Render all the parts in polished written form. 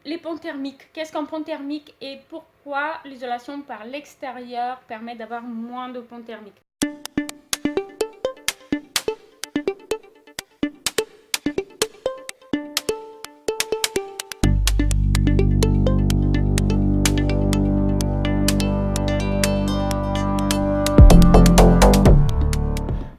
les ponts thermiques. Qu'est-ce qu'un pont thermique et pourquoi l'isolation par l'extérieur permet d'avoir moins de ponts thermiques?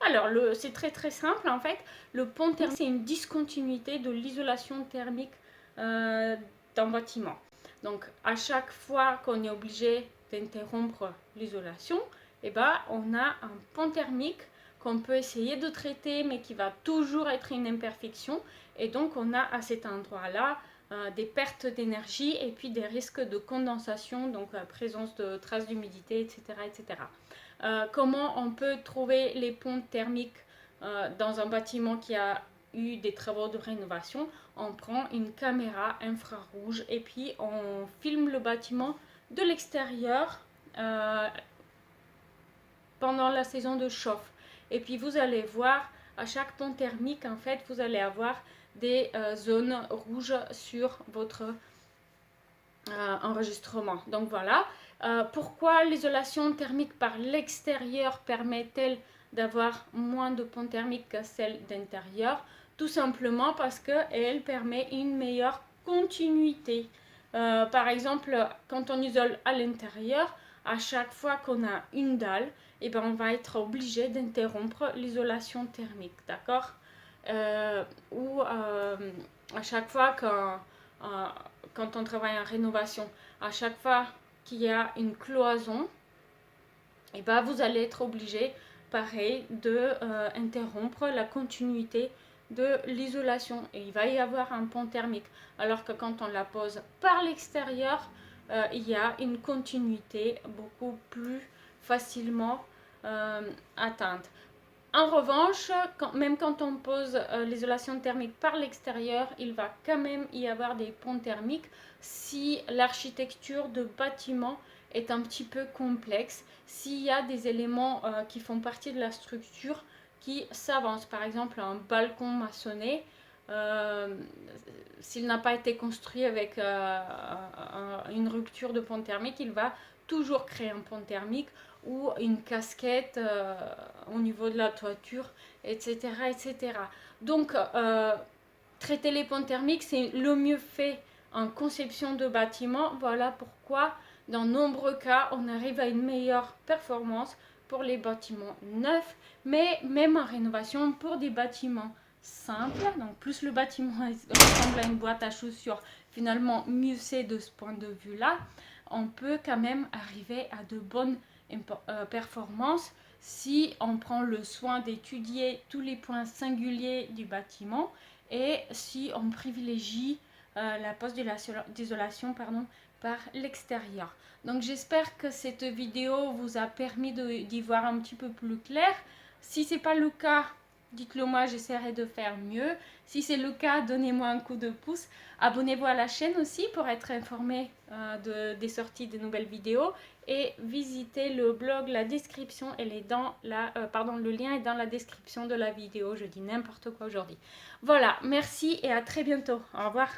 Alors, c'est très simple en fait. Le pont thermique, c'est une discontinuité de l'isolation thermique d'un bâtiment. Donc, à chaque fois qu'on est obligé d'interrompre l'isolation, eh ben, on a un pont thermique qu'on peut essayer de traiter, mais qui va toujours être une imperfection. Et donc, on a à cet endroit-là des pertes d'énergie et puis des risques de condensation, donc présence de traces d'humidité, etc. etc. Comment on peut trouver les ponts thermiques dans un bâtiment qui a eu des travaux de rénovation? On prend une caméra infrarouge et puis on filme le bâtiment de l'extérieur pendant la saison de chauffe. Et puis vous allez voir, à chaque pont thermique, en fait, vous allez avoir des zones rouges sur votre enregistrement. Donc voilà. Pourquoi l'isolation thermique par l'extérieur permet-elle d'avoir moins de ponts thermiques que celle d'intérieur? Tout simplement parce qu'elle permet une meilleure continuité. Par exemple, quand on isole à l'intérieur, à chaque fois qu'on a une dalle, eh ben, on va être obligé d'interrompre l'isolation thermique, d'accord? Ou à chaque fois quand on travaille en rénovation, à chaque fois qu'il y a une cloison, et ben vous allez être obligé, pareil, de interrompre la continuité de l'isolation. Et il va y avoir un pont thermique. Alors que quand on la pose par l'extérieur, il y a une continuité beaucoup plus facilement atteinte. En revanche, même quand on pose l'isolation thermique par l'extérieur, il va quand même y avoir des ponts thermiques si l'architecture de bâtiment est un petit peu complexe, s'il y a des éléments qui font partie de la structure qui s'avancent. Par exemple, un balcon maçonné, s'il n'a pas été construit avec une rupture de pont thermique, il va toujours créer un pont thermique ou une casquette au niveau de la toiture, etc. etc. Donc, traiter les ponts thermiques, c'est le mieux fait en conception de bâtiment. Voilà pourquoi, dans nombreux cas, on arrive à une meilleure performance pour les bâtiments neufs, mais même en rénovation pour des bâtiments simples. Donc, plus le bâtiment ressemble à une boîte à chaussures, finalement, mieux c'est de ce point de vue-là. On peut quand même arriver à de bonnes performances si on prend le soin d'étudier tous les points singuliers du bâtiment et si on privilégie la pose d'isolation par l'extérieur. Donc j'espère que cette vidéo vous a permis d'y voir un petit peu plus clair. Si ce n'est pas le cas, dites-le moi, j'essaierai de faire mieux. Si c'est le cas, donnez-moi un coup de pouce. Abonnez-vous à la chaîne aussi pour être informé des sorties de nouvelles vidéos. Et visitez le blog, la description, elle est dans le lien est dans la description de la vidéo. Je dis n'importe quoi aujourd'hui. Voilà, merci et à très bientôt. Au revoir.